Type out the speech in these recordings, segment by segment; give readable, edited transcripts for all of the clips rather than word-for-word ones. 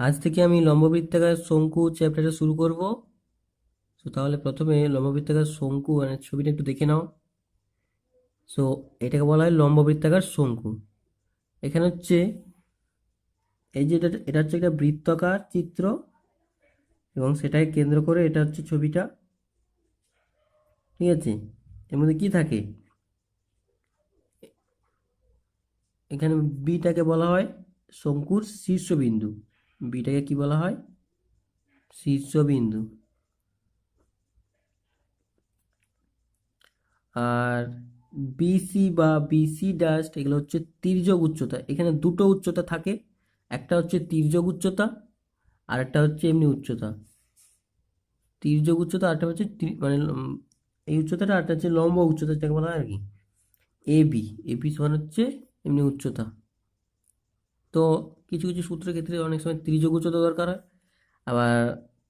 আজ থেকে আমি লম্ববৃত্তাকার শঙ্কু চ্যাপ্টারটা শুরু করব। তো তাহলে প্রথমে লম্ববৃত্তাকার শঙ্কু মানে ছবিটা একটু দেখে নাও। সো এটাকে বলা হয় লম্ববৃত্তাকার শঙ্কু। এখানে হচ্ছে এই যে এটা হচ্ছে একটা বৃত্তাকার চিত্র এবং সেটাকে কেন্দ্র করে এটা হচ্ছে ছবিটা। ঠিক আছে, এর মধ্যে কি থাকে? এখানে বিটাকে বলা হয় শঙ্কুর শীর্ষবিন্দু। বিটাকে কি বলা হয়? শীর্ষবিন্দু। আর বিসি বা বিসি ডাস্ট এগুলো হচ্ছে তির্যক উচ্চতা। এখানে দুটো উচ্চতা থাকে, একটা হচ্ছে তির্যক উচ্চতা আর একটা হচ্ছে এমনি উচ্চতা। তির্যক উচ্চতা আরটা হচ্ছে মানে এই উচ্চতাটা আরটা হচ্ছে লম্ব উচ্চতা, যেটাকে বলা হয় আর কি এবি। এবি সমান হচ্ছে এমনি উচ্চতা। তো কিছু কিছু সূত্রের ক্ষেত্রে অনেক সময় তির্যক উচ্চতা দরকার হয়, আবার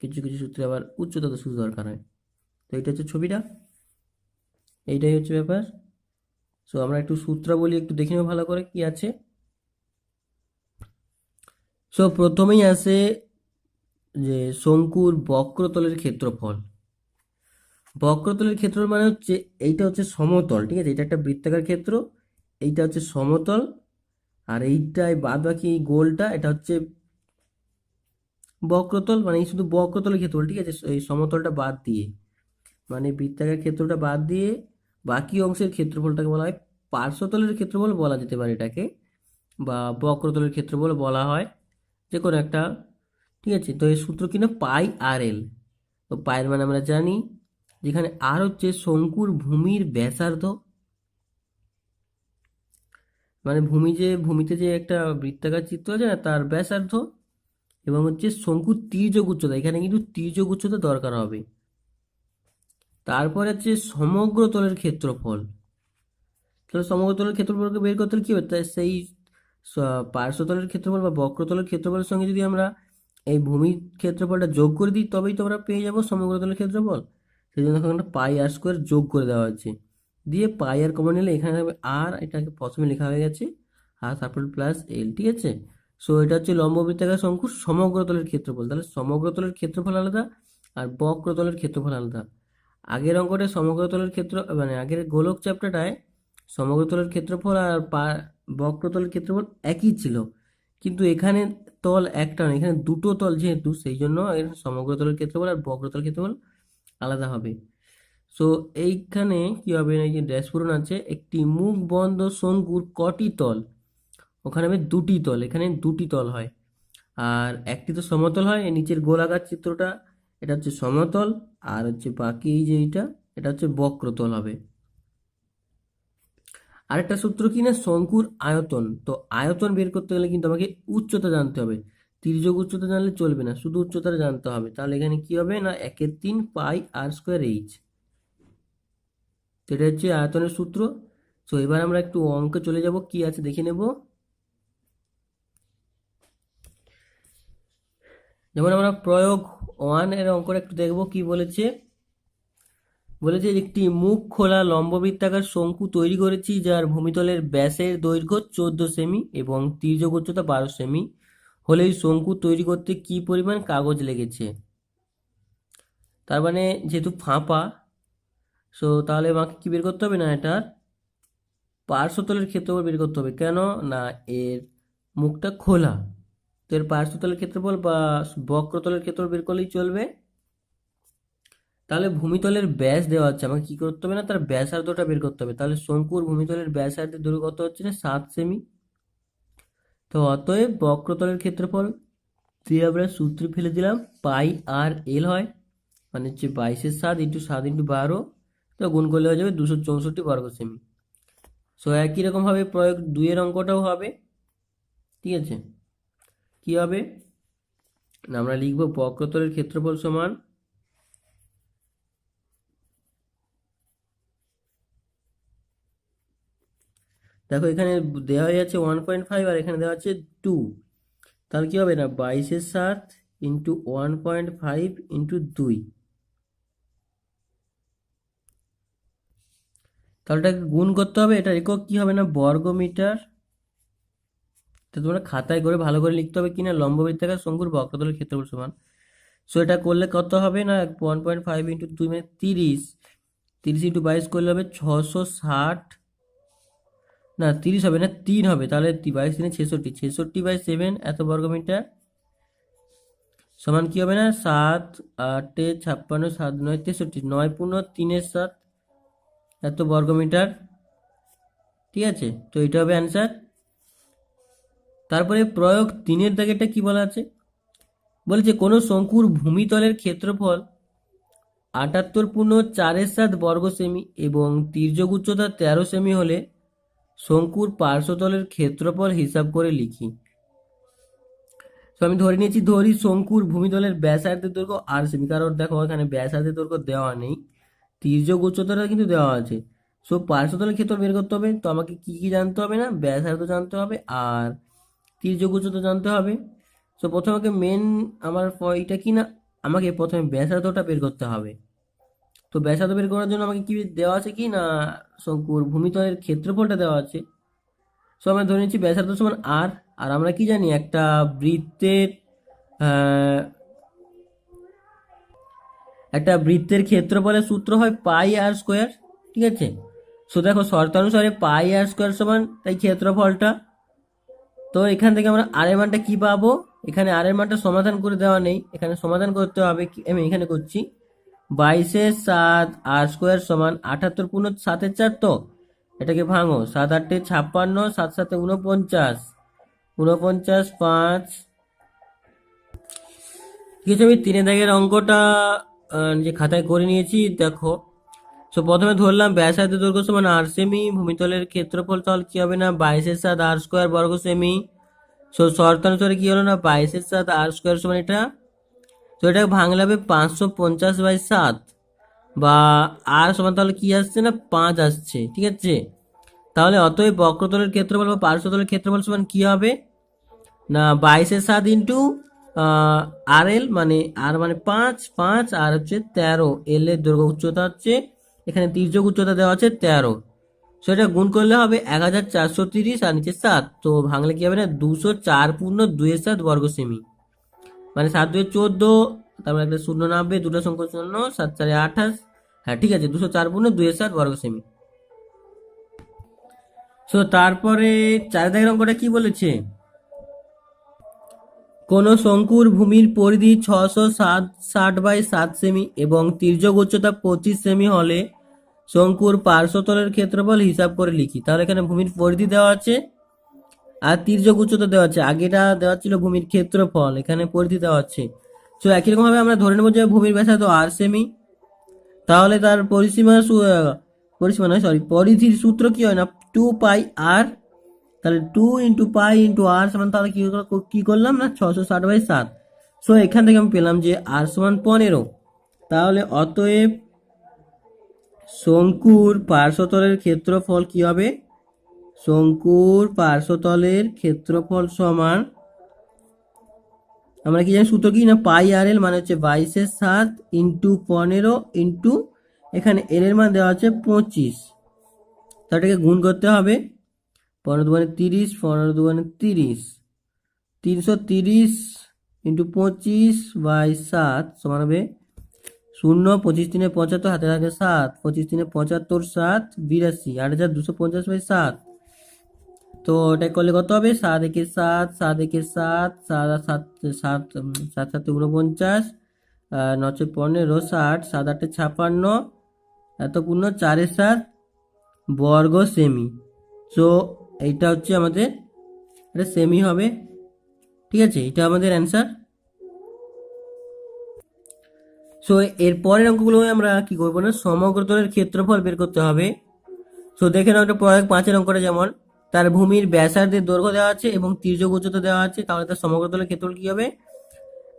কিছু কিছু সূত্রে আবার উচ্চতা তো শুধু দরকার হয়। তো এটা হচ্ছে ছবিটা, এইটাই হচ্ছে ব্যাপার। সো আমরা একটু সূত্রাবলী একটু দেখে নেব ভালো করে কি আছে। সো প্রথমেই আসে যে শঙ্কুর বক্রতলের ক্ষেত্রফল। বক্রতলের ক্ষেত্রফল মানে হচ্ছে এইটা হচ্ছে সমতল, ঠিক আছে, এটা একটা বৃত্তাকার ক্ষেত্র, এইটা হচ্ছে সমতল, আর এইটাই বাদ বাকি এই গোলটা এটা হচ্ছে বক্রতল। মানে এই শুধু বক্রতলের ক্ষেত্রফল, ঠিক আছে, এই সমতলটা বাদ দিয়ে, মানে বৃত্তাকার ক্ষেত্রটা বাদ দিয়ে বাকি অংশের ক্ষেত্রফলটাকে বলা হয় পার্শ্বতলের ক্ষেত্রফল বলা যেতে পারে এটাকে, বা বক্রতলের ক্ষেত্রফল বলা হয়, যে কোনো একটা। ঠিক আছে, তো এর সূত্র কিনা পাই আর এল। তো পায়ের মানে আমরা জানি, যেখানে আর হচ্ছে শঙ্কুর ভূমির ব্যাসার্ধ, মানে ভূমিতে যে একটা বৃত্তাকার চিত্র আছে না তার ব্যাসার্ধ, এবং হচ্ছে শঙ্কুর তির্যক উচ্চতা, এখানে কিন্তু তির্যক উচ্চতা দরকার হবে। তারপরে হচ্ছে সমগ্র তলের ক্ষেত্রফল। তাহলে সমগ্র তলের ক্ষেত্রফলকে বের করতে হলে কি হবে? তাই সেই পার্শ্বতলের ক্ষেত্রফল বা বক্রতলের ক্ষেত্রফলের সঙ্গে যদি আমরা এই ভূমির ক্ষেত্রফলটা যোগ করে দিই তবেই তো আমরা পেয়ে যাবো সমগ্র তলের ক্ষেত্রফল। সেই জন্য এখানে পাই আর স্কোয়ার যোগ করে দেওয়া হচ্ছে, দিয়ে পাই আর কমন নিলে এখানে হবে আর, এটাকে প্রথমে লেখা হয়ে গেছে, আর তারপর প্লাস এল। ঠিক আছে, সো এটা হচ্ছে লম্ববৃত্তাকার শঙ্কুর সমগ্র তলের ক্ষেত্রফল। তাহলে সমগ্র তলের ক্ষেত্রফল আলাদা আর বক্রতলের ক্ষেত্রফল আলাদা। আগের অঙ্কটা সমগ্র তলের ক্ষেত্র মানে আগের গোলক চ্যাপ্টারটায় সমগ্র তলের ক্ষেত্রফল আর বক্রতলের ক্ষেত্রফল একই ছিল, কিন্তু এখানে তল একটা নয়, এখানে দুটো তল যেহেতু, সেই জন্য এখানে সমগ্র তলের ক্ষেত্রফল আর বক্রতলের ক্ষেত্রফল আলাদা হবে। সো এইখানে কি হবে, এই যে ড্যাশ পূরণ আছে, একটি মুখ বন্ধ শঙ্কুর কটি তল? ওখানে হবে দুটি তল, এখানে দুটি তল হয়। আর একটি তো সমতল হয়, এই নিচের গোলাকার চিত্রটা এটা হচ্ছে সমতল, আর হচ্ছে বাকি এই যে এটা হচ্ছে বক্রতল হবে। আরেকটা সূত্র কি না, শঙ্কুর আয়তন। তো আয়তন বের করতে গেলে কিন্তু আমাকে উচ্চতা জানতে হবে, তির্যক উচ্চতা জানলে চলবে না, শুধু উচ্চতাটা জানতে হবে। তাহলে এখানে কি হবে না, 1/3 পাই আর স্কোয়ার এইচ। এটা হচ্ছে আয়তনের সূত্র। তো এবার আমরা একটু অঙ্কে চলে যাব, কি আছে দেখে নেব। যেমন আমরা প্রয়োগ 1 এর অঙ্কটা একটু দেখবো কি বলেছে। বলেছে একটি মুখ খোলা লম্ববৃত্তাকার শঙ্কু তৈরি করেছি, যার ভূমিতলের ব্যাসের দৈর্ঘ্য 14 সেমি এবং তির্যক উচ্চতা 12 সেমি হলে এই শঙ্কু তৈরি করতে কি পরিমাণ কাগজ লেগেছে? তার মানে যেহেতু ফাঁপা, সো তাহলে আমাকে কি বের করতে হবে না, এটা পার্শ্বতলের ক্ষেত্রফল বের করতে হবে। কেন না, এর মুখটা খোলা, তো এর পার্শ্বতলের ক্ষেত্রফল বা বক্রতলের ক্ষেত্রফল বের করলেই চলবে। তাহলে ভূমিতলের ব্যাস দেওয়া হচ্ছে, আমাকে কি করতে হবে না, তার ব্যাসার্ধটা বের করতে হবে। তাহলে শঙ্কুর ভূমিতলের ব্যাসার্ধের দৈর্ঘ্য কত হচ্ছে না, 7 সেমি। তো অতএব বক্রতলের ক্ষেত্রফল দিয়ে আমরা সূত্রে ফেলে দিলাম, পাই আর এল হয়, মানে হচ্ছে 22/7 ইন্টু 7 ইন্টু 12, তো গুণ করলে হয়ে যাবে 264 বর্গ সেমি। সো একই রকম ভাবে প্রয়োগ 2 এর অঙ্কটাও হবে। ঠিক আছে, কি হবে না, আমরা লিখবো বক্রতলের ক্ষেত্রফল সমান, দেখো এখানে দেওয়া হয়ে যাচ্ছে 1.5 আর এখানে দেওয়া আছে 2, তাহলে কি হবে না 22/7 ইন্টু 1.5 ইন্টু 2, তাহলে এটাকে গুণ করতে হবে। এটার একক কি হবে না বর্গ মিটার তো তোমরা খাতায় করে ভালো করে লিখতে হবে কিনা লম্ব বৃত্তাকার শঙ্কুর বক্রতলের ক্ষেত্রফল সমান। সো এটা করলে কত হবে না 1.5 ইন্টু 2 মানে 30, 30 ইন্টু 22 করলে হবে 660, না 30 হবে না 3 হবে, তাহলে 22 3 66, 66/7 এত বর্গমিটার সমান কি হবে না 7 8 56 7 9 63, 9 পূর্ণ 3 7 এত বর্গমিটার। ঠিক আছে, তো এটা হবে অ্যান্সার। তারপরে প্রয়োগ 3-এর দাগেরটা কি বলা আছে, বলেছে কোনো শঙ্কুর ভূমিতলের ক্ষেত্রফল 78.47 বর্গ সেমি এবং তির্যক উচ্চতা 13 সেমি হলে শঙ্কুর পার্শ্বতলের ক্ষেত্রফল হিসাব করে লিখি। তো আমি ধরে নিয়েছি, ধরি শঙ্কুর ভূমিতলের ব্যাসার্ধের দৈর্ঘ্য 8 সেমি, কারণ দেখো এখানে ব্যাসার্ধের দৈর্ঘ্য দেওয়া নেই, তির্যক উচ্চতাটা কিন্তু দেওয়া আছে। সো পার্শ্বতলের ক্ষেত্রফল বের করতে হবে, তো আমাকে কি কি জানতে হবে না, ব্যাসার্ধ জানতে হবে আর তির্যক উচ্চতা জানতে হবে। সো প্রথমে মেন আমার এটা কি না, আমাকে প্রথমে ব্যাসার্ধটা বের করতে হবে। তো ব্যাসার্ধ বের করার জন্য আমাকে কি দেওয়া আছে কি না, শঙ্কুর ভূমিতলের ক্ষেত্রফলটা দেওয়া আছে। সো আমরা ধরে নিচ্ছি ব্যাসার্ধ সমান আর, আর আমরা কি জানি একটা বৃত্তের ক্ষেত্রফলের সূত্র হয় পাই আর স্কোয়ার। ঠিক আছে, সো দেখো শর্তানুসারে পাই আর স্কোয়ার সমান তাই ক্ষেত্রফলটা। তো এখান থেকে আমরা আর এর মানটা কি পাবো, এখানে আর এর মানটা সমাধান করে দেওয়া নেই, এখানে সমাধান করতে হবে। আমি এখানে করছি 22/7 আর স্কোয়ার সমান 78 × 7 = 4। তো এটাকে ভাঙো, 7 8 56, 7 7 49, 49 5। ঠিক আছে, আমি 3-এর দাগের অঙ্কটা যে খাতায় করে নিয়েছি দেখো। সো প্রথমে ধরলাম ব্যাসার্ধের দৈর্ঘ্য সমান 8 সেমি, ভূমিতলের ক্ষেত্রফল তাহলে কি হবে না 22/7 আর স্কোয়ার বর্গ সেমি। সো শর্তানুসারে কি হলো না 22/7 আর স্কোয়ার সমান এটা, তো এটা ভাঙলে হবে 550/7 বা আর সমান তাহলে কি আসছে না 5 আসছে। ঠিক আছে, তাহলে অতএব বক্রতলের ক্ষেত্রফল বা পার্শ্বতলের ক্ষেত্রফল সমান কি হবে না 22/7 ইন্টু আর এল মানে আর মানে 5 5 আর হচ্ছে 13, এল এর দৈর্ঘ্য উচ্চতা হচ্ছে এখানে তির্যক উচ্চতা দেওয়া আছে 13, সেটা গুণ করলে হবে 1430 আর নিচে 7, তো ভাঙলে কি হবে না 204.27 বর্গ সেমি, মানে 7 2 14, তারপর একটা শূন্য নামবে, দুটো সংখ্যা শূন্য, 7 4 28। হ্যাঁ ঠিক আছে, 204.27 বর্গ সেমি। সো তারপরে 4 দাগের অঙ্কটা কি বলেছে, কোন শঙ্কুর ভূমির পরিধি 660/7 সেমি এবং তির্যক উচ্চতা 25 সেমি হলে শঙ্কুর পার্শ্বতলের ক্ষেত্রফল হিসাব করে লিখি। তাহলে এখানে ভূমির পরিধি দেওয়া আছে আর তির্যক উচ্চতা দেওয়া আছে, আগেটা দেওয়া ছিল ভূমির ক্ষেত্রফল, এখানে পরিধি দেওয়া আছে। তো একই রকম ভাবে আমরা ধরে নেবো যে ভূমির ব্যাসার্ধ 8 সেমি, তাহলে তার পরিধির সূত্র কি হয় না 2πr, তাহলে 2 × π × r সমান তাহলে কি করলাম না 660/7। সো এখান থেকে আমি পেলাম যে r সমান 15, তাহলে অতএব শঙ্কুর পার্শ্বতলের ক্ষেত্রফল কি হবে, শঙ্কুর পার্শ্বতলের ক্ষেত্রফল সমান আমরা কি জানি সূত্র কি না পাই আর এল মানে হচ্ছে 22/7 ইন্টু 15 ইন্টু এখানে এল এর মান দেওয়া আছে 25, তাটাকে গুণ করতে হবে 15 2 30, 15 2 30, 330 ইন্টু 25/7 সমান হবে 0, 25 3 75, হাতে থাকে 7, 25 3 75, 7 82, 8250/7। তো এটা করলে কত হবে 7 একে 7, 7 একে 7, 7 7 7 7 7 49, 9 15, 60, 7 8 56 এত পূর্ণ 4 7 বর্গ সেমি। সো এইটা হচ্ছে আমাদের এটা সেমি হবে। ঠিক আছে, এটা আমাদের অ্যান্সার। সো এর পরের অঙ্কগুলো আমরা কি করবো না সমগ্রতলের ক্ষেত্রফল বের করতে হবে। সো দেখে নাও একটা প্রয়োগ 5-এর অঙ্কটা, যেমন তার ভূমির ব্যাসার্ধের দৈর্ঘ্য দেওয়া আছে এবং তির্যক উচ্চতা দেওয়া আছে, তাহলে তার সমগ্রতলের ক্ষেত্রফল কি হবে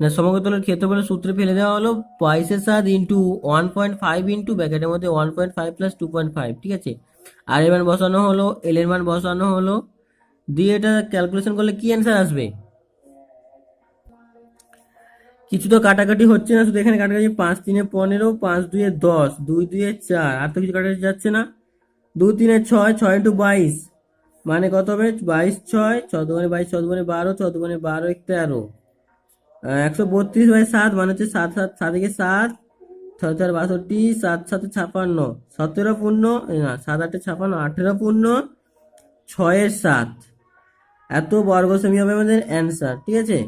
না সমগ্রতলের ক্ষেত্রফলের সূত্রে ফেলে দেওয়া হলো 22/7 ইন্টু 1.5 ইন্টু ব্র্যাকেটের মধ্যে 1.5 + 2.5। ঠিক আছে, আর এর মান বসানো হলো, এল এর মান বসানো হলো, দিয়ে এটা ক্যালকুলেশন করলে কি অ্যান্সার আসবে, কিছু তো কাটাকাটি হচ্ছে না, শুধু এখানে কাটাকাটি 5 3 15, 5 2 10, 2 2 4, আর তো কিছু কাটাকাটি যাচ্ছে না, 2 3 6, 6 × 22, মানে কত হবে? 22 6, 14×22, 14×12, 14×12 = 13, 132/7 মানে হচ্ছে 7 7 7 7 7 7 56, 17 পূর্ণ না 7 8 56, 18 পূর্ণ 6/7 এত বর্গ সেমি হবে আমাদের অ্যান্সার। ঠিক আছে,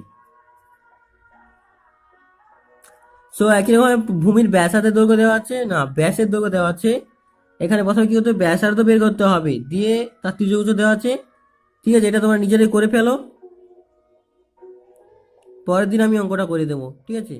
সো একই রকম ভূমির ব্যাসার্ধের দৈর্ঘ্য দেওয়া আছে, না ব্যাসের দৈর্ঘ্য দেওয়া আছে। এখানে প্রথমে কি হতো, ব্যাসার্ধ বের করতে হবে, দিয়ে তার ত্রিভুজ দেওয়া আছে। ঠিক আছে, এটা তোমরা নিজেরাই করে ফেলো, পরের দিন আমি অঙ্কটা করে দেবো। ঠিক আছে।